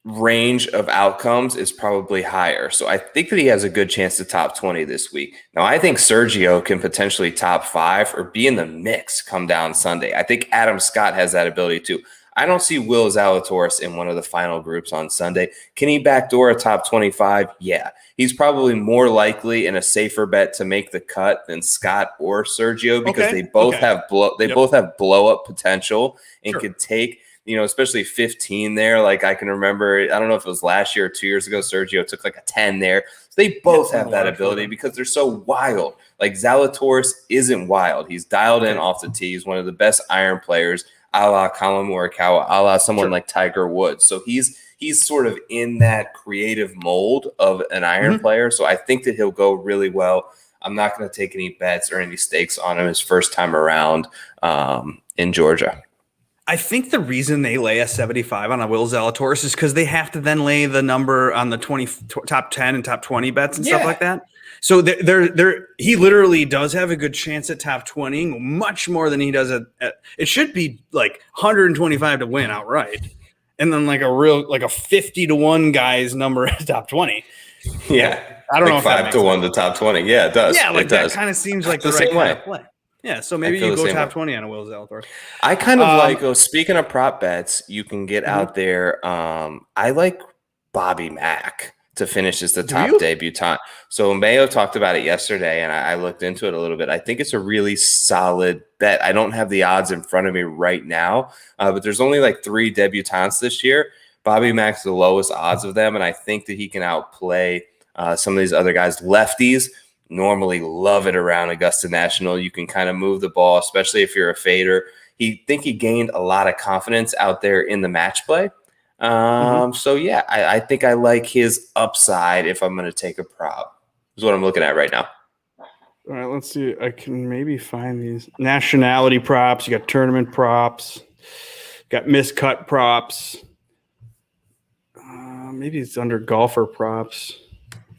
range of outcomes is probably higher. So I think that he has a good chance to top 20 this week. Now, I think Sergio can potentially top 5 or be in the mix come down Sunday. I think Adam Scott has that ability too. I don't see Will Zalatoris in one of the final groups on Sunday. Can he backdoor a top 25? Yeah. He's probably more likely in a safer bet to make the cut than Scott or Sergio because they both have both have blow up potential and could take, especially 15 there. Like I can remember, I don't know if it was last year or 2 years ago, Sergio took like a 10 there. So they both have that ability because they're so wild. Like Zalatoris isn't wild. He's dialed in off the tee. He's one of the best iron players, a la Colin Morikawa, a la someone like Tiger Woods. So he's sort of in that creative mold of an iron player. So I think that he'll go really well. I'm not going to take any bets or any stakes on him his first time around in Georgia. I think the reason they lay a 75 on a Will Zalatoris is because they have to then lay the number on the top 10 and top 20 bets and stuff like that. So he literally does have a good chance at top 20, much more than he does at it should be like 125 to win outright. And then like a 50-1 guy's number at top 20. Yeah. I don't know if 5-1 to top 20. Yeah, it does. Yeah, like it that does. Kind of seems like the right kind of play. Yeah, so maybe you go top 20 on a Will Zalatoris. I kind of speaking of prop bets, you can get out there. I like Bobby Mack to finish as the top debutant. So Mayo talked about it yesterday, and I looked into it a little bit. I think it's a really solid bet. I don't have the odds in front of me right now, but there's only like 3 debutants this year. Bobby Mack's the lowest odds of them, and I think that he can outplay some of these other guys. Lefties normally love it around Augusta National. You can kind of move the ball, especially if you're a fader. He gained a lot of confidence out there in the match play. So yeah, I think I like his upside if I'm going to take a prop. Is what I'm looking at right now. All right, let's see. I can maybe find these nationality props. You got tournament props. Got miscut props. Maybe it's under golfer props.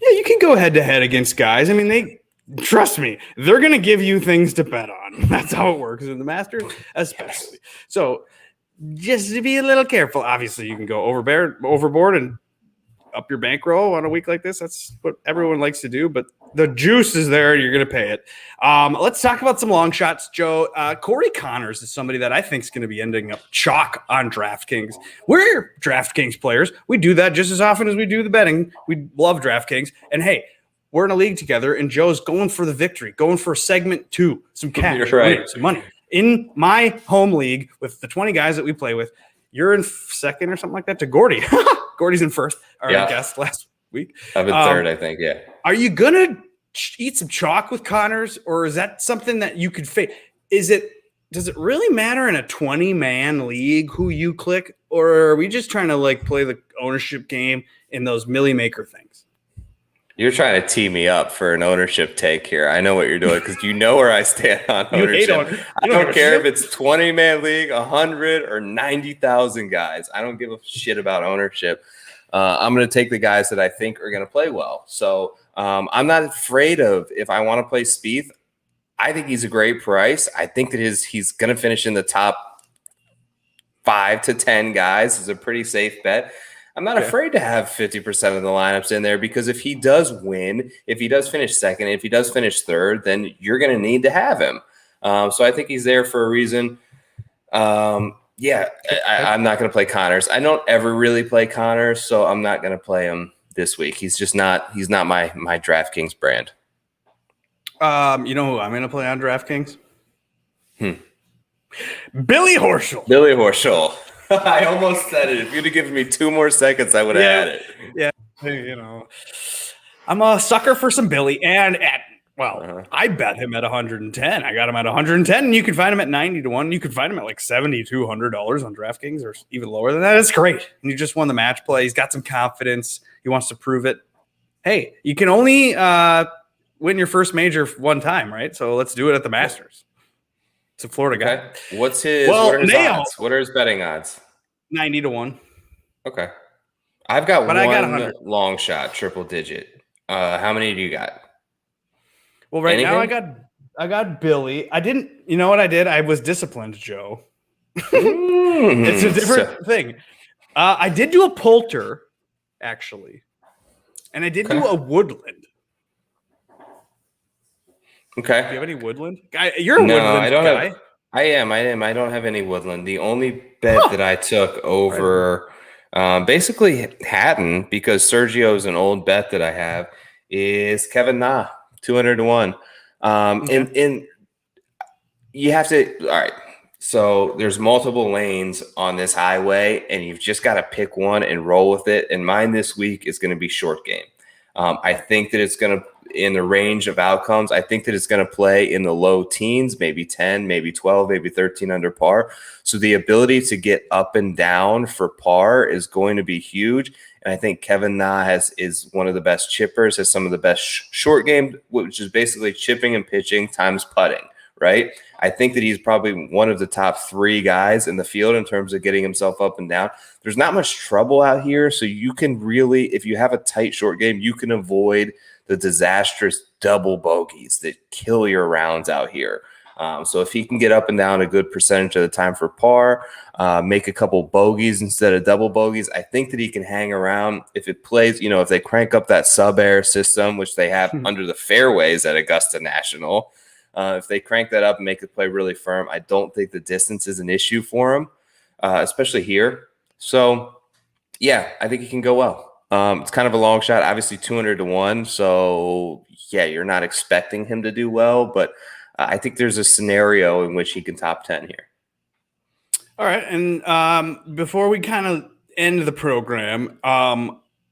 Yeah, you can go head to head against guys. I mean, trust me, they're going to give you things to bet on. That's how it works in the Masters, especially. So just to be a little careful. Obviously, you can go overboard and up your bankroll on a week like this. That's what everyone likes to do, but the juice is there. You're going to pay it. Let's talk about some long shots, Joe. Corey Connors is somebody that I think is going to be ending up chalk on DraftKings. We're DraftKings players. We do that just as often as we do the betting. We love DraftKings. And hey, we're in a league together, and Joe's going for the victory, going for segment 2, some cash, some money. In my home league with the 20 guys that we play with, you're in second or something like that to Gordy. Gordy's in first, our guest last week. I'm in third, I think, yeah. Are you going to eat some chalk with Connors, or is that something that you could fake? Does it really matter in a 20-man league who you click, or are we just trying to like play the ownership game in those Millie Maker things? You're trying to tee me up for an ownership take here. I know what you're doing because you know where I stand on ownership. I don't care if it's 20-man league, 100 or 90,000 guys. I don't give a shit about ownership. I'm going to take the guys that I think are going to play well. So I'm not afraid of if I want to play Spieth. I think he's a great price. I think that he's going to finish in the top 5 to 10 guys. Is a pretty safe bet. I'm not afraid to have 50% of the lineups in there because if he does win, if he does finish second, if he does finish third, then you're going to need to have him. So I think he's there for a reason. I'm not going to play Connors. I don't ever really play Connors, so I'm not going to play him this week. He's not my DraftKings brand. You know who I'm going to play on DraftKings? Billy Horschel. Billy Horschel. I almost said it. If you'd have given me 2 more seconds, I would have had it. Yeah, you know, I'm a sucker for some Billy, and I bet him at 110. I got him at 110, and you can find him at 90 to 1. You can find him at like $7,200 on DraftKings, or even lower than that. It's great. And you just won the match play. He's got some confidence. He wants to prove it. Hey, you can only win your first major one time, right? So let's do it at the Masters. It's a Florida guy. What's his? What are his odds? What are his betting odds? 90 to 1. Okay. I've got one long shot, triple digit. How many do you got? Well, now I got Billy. I didn't. You know what I did? I was disciplined, Joe. It's a different thing. I did do a Poulter, actually, and I did do a Woodland. Okay. Do you have any Woodland? You're a Woodland I don't guy. I am. I don't have any Woodland. The only bet that I took over basically Hatton, because Sergio's an old bet that I have, is Kevin Na, 200 to 1. And you have to, all right. So there's multiple lanes on this highway, and you've just got to pick one and roll with it. And mine this week is going to be short game. I think that it's going to, in the range of outcomes, I think that it's going to play in the low teens, maybe 10, maybe 12, maybe 13 under par. So the ability to get up and down for par is going to be huge. And I think Kevin Na is one of the best chippers, has some of the best short game, which is basically chipping and pitching times putting, right? I think that he's probably one of the top 3 guys in the field in terms of getting himself up and down. There's not much trouble out here, so you can really, if you have a tight short game, you can avoid the disastrous double bogeys that kill your rounds out here. So if he can get up and down a good percentage of the time for par, make a couple bogeys instead of double bogeys, I think that he can hang around. If it plays, if they crank up that sub-air system, which they have under the fairways at Augusta National, if they crank that up and make it play really firm, I don't think the distance is an issue for him, especially here. So, yeah, I think he can go well. It's kind of a long shot, obviously 200-1. So yeah, you're not expecting him to do well, but I think there's a scenario in which he can top 10 here. All right, and before we kind of end the program, I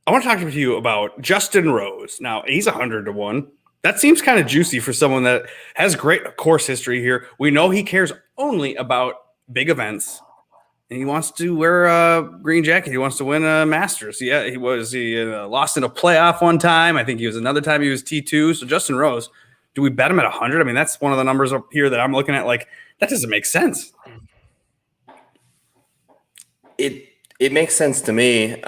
want to talk to you about Justin Rose. Now he's 100-1. That seems kind of juicy for someone that has great course history here. We know he cares only about big events. And he wants to wear a green jacket. He wants to win a Masters. Yeah, he lost in a playoff one time. I think he was another time he was T2. So Justin Rose, do we bet him at 100? I mean, that's one of the numbers up here that I'm looking at. Like, that doesn't make sense. It makes sense to me, in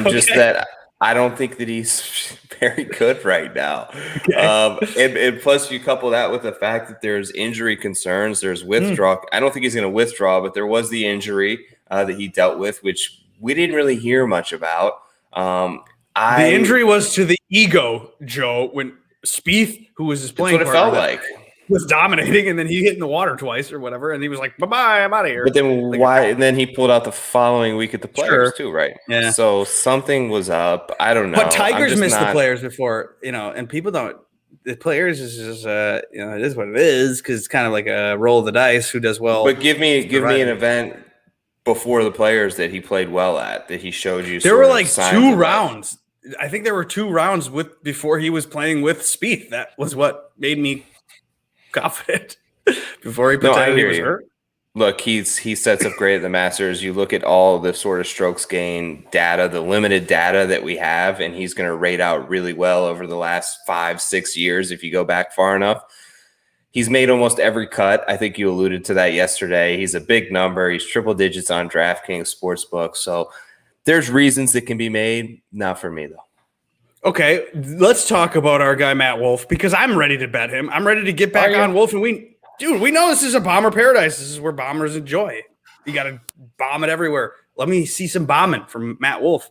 just that I don't think that he's very good right now. Okay. And plus, you couple that with the fact that there's injury concerns, there's withdrawal. I don't think he's going to withdraw, but there was the injury that he dealt with, which we didn't really hear much about. The injury was to the ego, Joe, when Spieth, who was his playing partner, felt like was dominating, and then he hit in the water twice or whatever, and he was like, "Bye-bye, I'm out of here." But then why? And then he pulled out the following week at the Players too, right? Yeah. So something was up. I don't know. But Tiger's missed the Players before, and people don't. The Players is just, it is what it is because it's kind of like a roll of the dice. Who does well? But give me an event before the Players that he played well at, that he showed you. There were like 2 rounds. I think there were 2 rounds before he was playing with Spieth. That was what made me confident before he pretended he was hurt. Look, he sets up great at the Masters. You look at all the sort of strokes gain data, the limited data that we have, and he's going to rate out really well over the last 5-6 years if you go back far enough. He's made almost every cut. I think you alluded to that yesterday. He's a big number. He's triple digits on DraftKings Sportsbook. So there's reasons that can be made. Not for me, though. Okay, let's talk about our guy, Matt Wolff, because I'm ready to bet him. I'm ready to get back on Wolff. And we know this is a bomber paradise. This is where bombers enjoy. You got to bomb it everywhere. Let me see some bombing from Matt Wolff.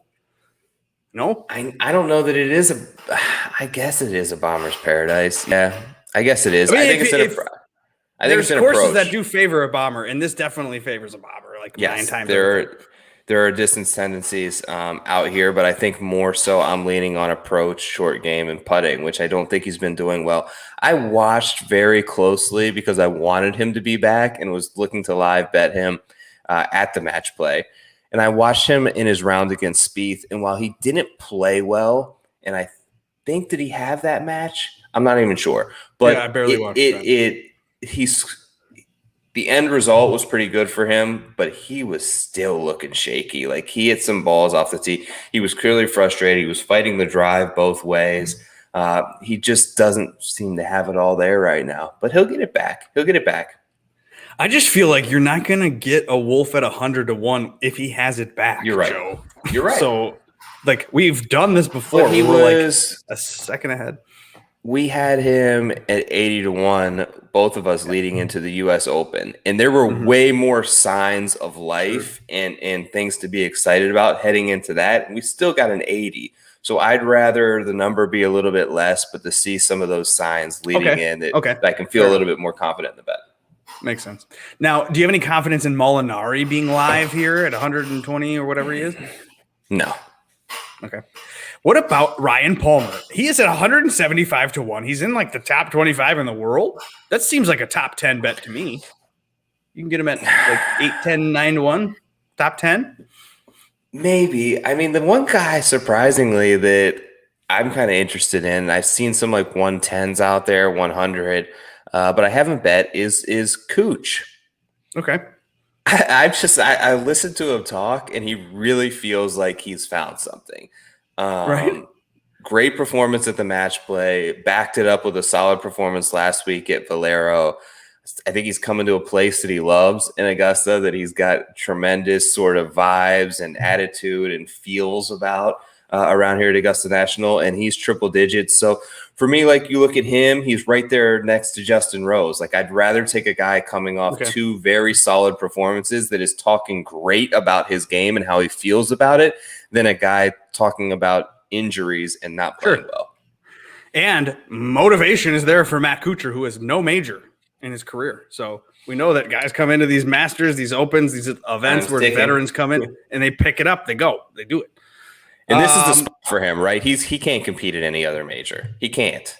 No? I don't know that it is I guess it is a bomber's paradise. Yeah, I guess it is. I mean, I think it's an courses approach that do favor a bomber, and this definitely favors a bomber. Like 9 times. There are distance tendencies out here, but I think more so I'm leaning on approach, short game, and putting, which I don't think he's been doing well. I watched very closely because I wanted him to be back and was looking to live bet him at the match play. And I watched him in his round against Spieth, and while he didn't play well, and I think did he have that match? I'm not even sure. But yeah, I barely watched the end result was pretty good for him, but he was still looking shaky. Like, he hit some balls off the tee. He was clearly frustrated. He was fighting the drive both ways. He just doesn't seem to have it all there right now, but he'll get it back. I just feel like you're not going to get a Wolff at 100-1 if he has it back. You're right. Joe. You're right. So, like, we've done this before. But he was like a second ahead. We had him at 80-1, both of us leading into the U.S. Open, and there were way more signs of life and things to be excited about heading into that. And we still got an 80. So I'd rather the number be a little bit less, but to see some of those signs leading in that I can feel a little bit more confident in the bet. Makes sense. Now, do you have any confidence in Molinari being live here at 120 or whatever he is? No. Okay. What about Ryan Palmer? He is at 175-1. He's in like the top 25 in the world. That seems like a top 10 bet to me. You can get him at like 8, 10, 9-1, top 10. Maybe. I mean, the one guy surprisingly that I'm kind of interested in, I've seen some like 110s out there, 100, but I haven't bet is Cooch. Okay. I listened to him talk, and he really feels like he's found something. Right. Great performance at the match play, backed it up with a solid performance last week at Valero. I think he's coming to a place that he loves in Augusta, that he's got tremendous sort of vibes and attitude and feels about around here at Augusta National, and he's triple digits. So for me, like, you look at him, he's right there next to Justin Rose. Like, I'd rather take a guy coming off 2 very solid performances that is talking great about his game and how he feels about it than a guy talking about injuries and not playing well. And motivation is there for Matt Kuchar, who has no major in his career. So we know that guys come into these Masters, these Opens, these events where veterans come in and they pick it up. They go. They do it. And this is the spot for him, right? He can't compete at any other major. He can't.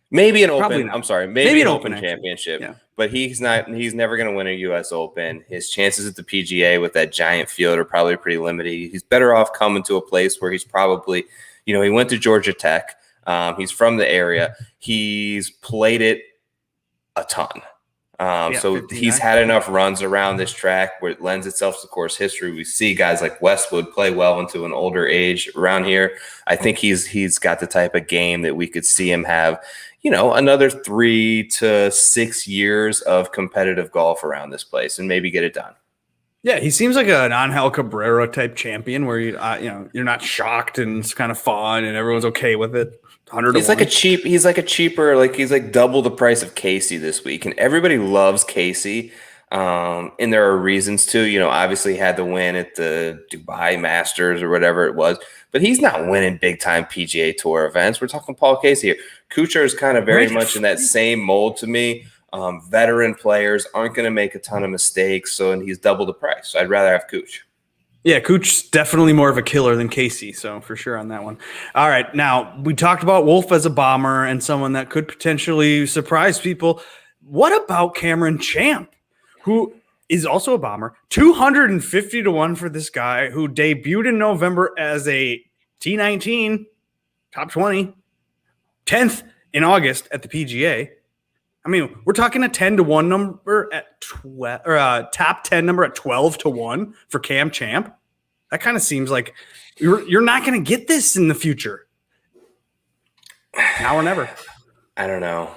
Maybe an open. I'm sorry, maybe an open championship. Yeah. But he's not. He's never going to win a U.S. Open. His chances at the PGA with that giant field are probably pretty limited. He's better off coming to a place where he's probably, he went to Georgia Tech. He's from the area. He's played it a ton. So he's had enough runs around this track where it lends itself to course history. We see guys like Westwood play well into an older age around here. I think he's got the type of game that we could see him have, another 3 to 6 years of competitive golf around this place and maybe get it done. Yeah, he seems like an Angel Cabrera type champion where you're not shocked and it's kind of fun and everyone's okay with it. He's like he's double the price of Casey this week, and everybody loves Casey. And there are reasons to, obviously he had the win at the Dubai Masters or whatever it was, but he's not winning big time PGA Tour events. We're talking Paul Casey here. Kuchar is kind of very much in that same mold to me. Veteran players aren't going to make a ton of mistakes, and he's double the price. So I'd rather have Kuch. Yeah, Kuch's definitely more of a killer than Casey, so for sure on that one. All right, now we talked about Wolf as a bomber and someone that could potentially surprise people. What about Cameron Champ, who is also a bomber? 250 to 1 for this guy who debuted in November as a T19, top 20, 10th in August at the PGA. I mean, we're talking a 10 to 1 number at 12, or a top 10 number at 12 to 1 for Cam Champ. That kind of seems like you're not going to get this in the future. Now or never. I don't know.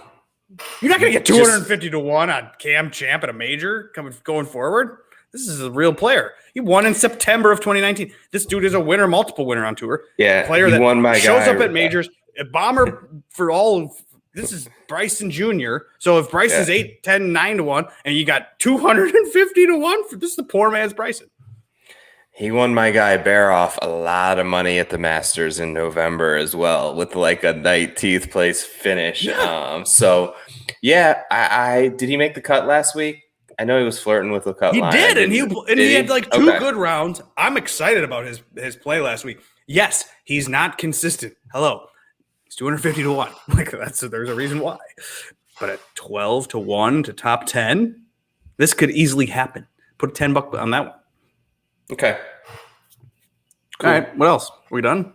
You're not going to get 250 to 1 on Cam Champ at a major going forward. This is a real player. He won in September of 2019. This dude is a winner, multiple winner on tour. Yeah, a player that won shows up at majors. A bomber for all of this is Bryson Jr. So if Bryson's 8, 10, 9 to 1, and you got 250 to 1, this is the poor man's Bryson. He won my guy Baroff a lot of money at the Masters in November as well, with like a 19th place finish. Yeah. I did he make the cut last week? I know he was flirting with the cut line. He did, and he had like two good rounds. I'm excited about his play last week. Yes, he's not consistent. Hello. He's 250 to 1. Like there's a reason why. But at 12 to 1 to top 10, this could easily happen. Put $10 on that one. Okay. Cool. All right. What else? Are we done?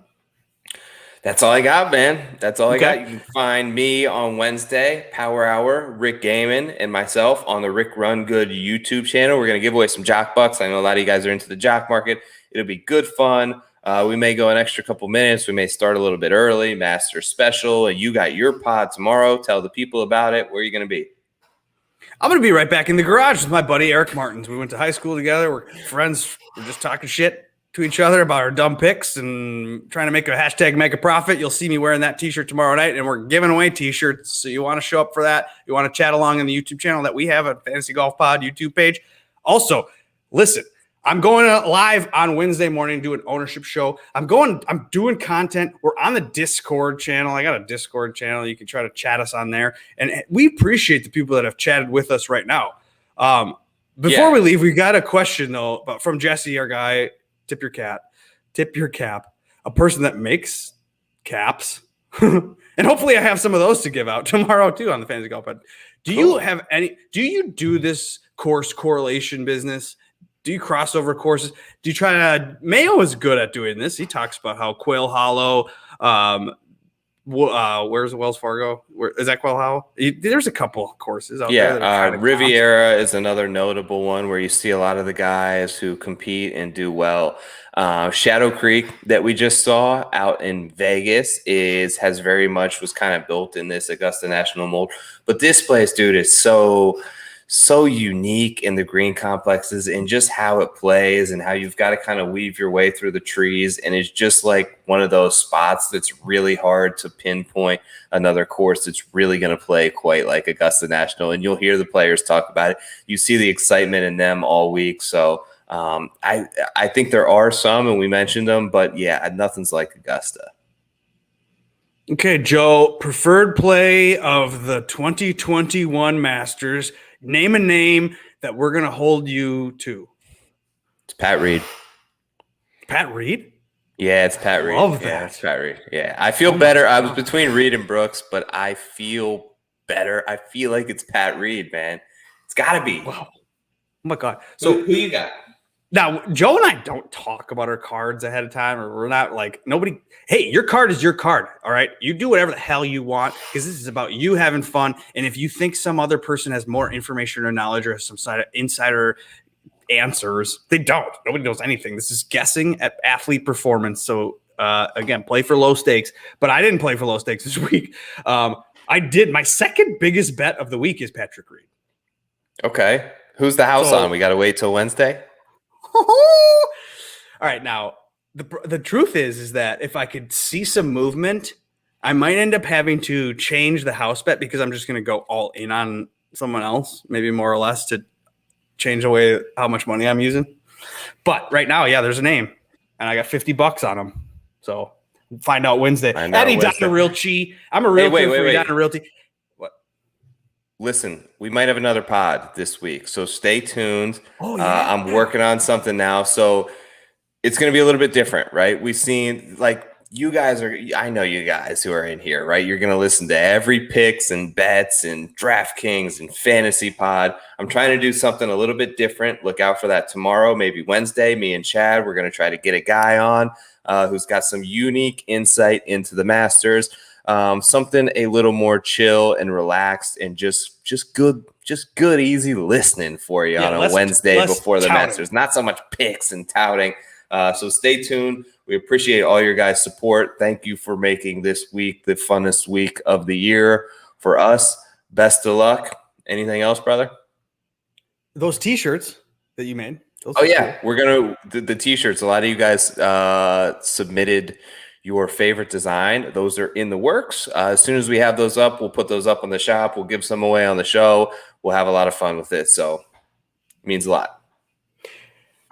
That's all I got, man. That's all I got. You can find me on Wednesday, Power Hour, Rick Gaiman, and myself on the Rick Run Good YouTube channel. We're going to give away some Jock Bucks. I know a lot of you guys are into the Jock Market. It'll be good fun. We may go an extra couple minutes. We may start a little bit early, Master Special. And you got your pod tomorrow. Tell the people about it. Where are you going to be? I'm going to be right back in the garage with my buddy Eric Martins. We went to high school together. We're friends. We're just talking shit to each other about our dumb picks and trying to make a hashtag make a profit. You'll see me wearing that t-shirt tomorrow night, and we're giving away t-shirts. So you want to show up for that. You want to chat along in the YouTube channel that we have, a Fantasy Golf Pod YouTube page. Also, listen, I'm going live on Wednesday morning, do an ownership show. I'm doing content. We're on the Discord channel. I got a Discord channel. You can try to chat us on there. And we appreciate the people that have chatted with us right now. Before we leave, we got a question, though, from Jesse, our guy. Tip your cap, a person that makes caps. And hopefully I have some of those to give out tomorrow too on the Fantasy Golf Pod. Do you do this course correlation business? Do you cross over courses? Do you try to, Mayo is good at doing this. He talks about how Quail Hollow, where's Wells Fargo? Where is that Quail Hollow? There's a couple of courses out there. Yeah, Riviera is another notable one where you see a lot of the guys who compete and do well. Shadow Creek that we just saw out in Vegas has very much was kind of built in this Augusta National mold. But this place, dude, is so unique in the green complexes and just how it plays and how you've got to kind of weave your way through the trees. And it's just like one of those spots that's really hard to pinpoint another course that's really going to play quite like Augusta National. And you'll hear the players talk about it. You see the excitement in them all week. So I think there are some, and we mentioned them, but yeah, nothing's like Augusta. Okay, Joe, preferred play of the 2021 Masters. Name a name that we're going to hold you to. It's Pat Reed. Pat Reed? Yeah, it's Pat Reed. Love Yeah, that. it's Pat Reed. Yeah, I feel better. I was between Reed and Brooks, but I feel better. I feel like it's Pat Reed, man. It's got to be. Wow. Oh my God. So who you got? Now, Joe and I don't talk about our cards ahead of time, or we're not like nobody. Hey, your card is your card. All right. You do whatever the hell you want because this is about you having fun. And if you think some other person has more information or knowledge or some side of insider answers, they don't. Nobody knows anything. This is guessing at athlete performance. So, again, play for low stakes. But I didn't play for low stakes this week. I did. My second biggest bet of the week is Patrick Reed. Okay. Who's the house on? We got to wait till Wednesday. All right, now the truth is that if I could see some movement, I might end up having to change the house bet because I'm just going to go all in on someone else, maybe more or less to change away how much money I'm using. But right now, yeah, there's a name, and I got $50 on him. So find out Wednesday. Eddie Donna Realty. I'm a realtor for Donna Realty. Listen, we might have another pod this week, so stay tuned. Oh, yeah. I'm working on something now, so it's going to be a little bit different, right? We've seen, like, you guys are – I know you guys who are in here, right? You're going to listen to every picks and bets and DraftKings and Fantasy Pod. I'm trying to do something a little bit different. Look out for that tomorrow, maybe Wednesday. Me and Chad, we're going to try to get a guy on who's got some unique insight into the Masters. Something a little more chill and relaxed and just good, easy listening for you on a Wednesday before the Masters. Not so much picks and touting. So stay tuned. We appreciate all your guys' support. Thank you for making this week the funnest week of the year for us. Best of luck. Anything else, brother? Those T-shirts that you made. Oh yeah, cool. We're gonna the T-shirts. A lot of you guys submitted your favorite design. Those are in the works. As soon as we have those up, we'll put those up on the shop. We'll give some away on the show. We'll have a lot of fun with it. So it means a lot.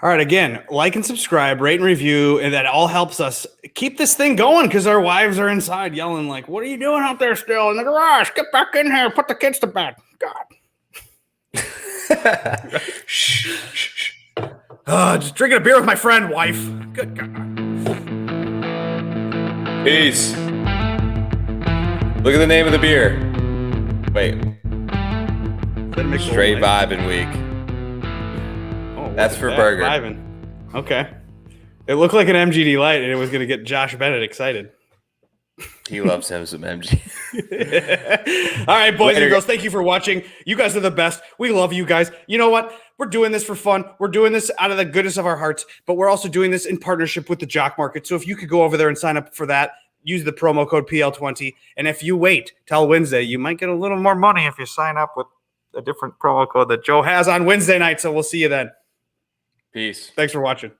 All right. Again, like and subscribe, rate and review. And that all helps us keep this thing going because our wives are inside yelling like, what are you doing out there still in the garage? Get back in here. Put the kids to bed. God. Shh. Just drinking a beer with my friend, wife. Good God. Peace. Look at the name of the beer. Wait. Straight vibing week. Oh, that's for burger. Vibing. Okay. It looked like an MGD light, and it was going to get Josh Bennett excited. He loves him some MG. All right, boys and girls, thank you for watching. You guys are the best. We love you guys. You know what? We're doing this for fun. We're doing this out of the goodness of our hearts, but we're also doing this in partnership with the Jock Market. So if you could go over there and sign up for that, use the promo code PL20. And if you wait till Wednesday, you might get a little more money if you sign up with a different promo code that Joe has on Wednesday night. So we'll see you then. Peace. Thanks for watching.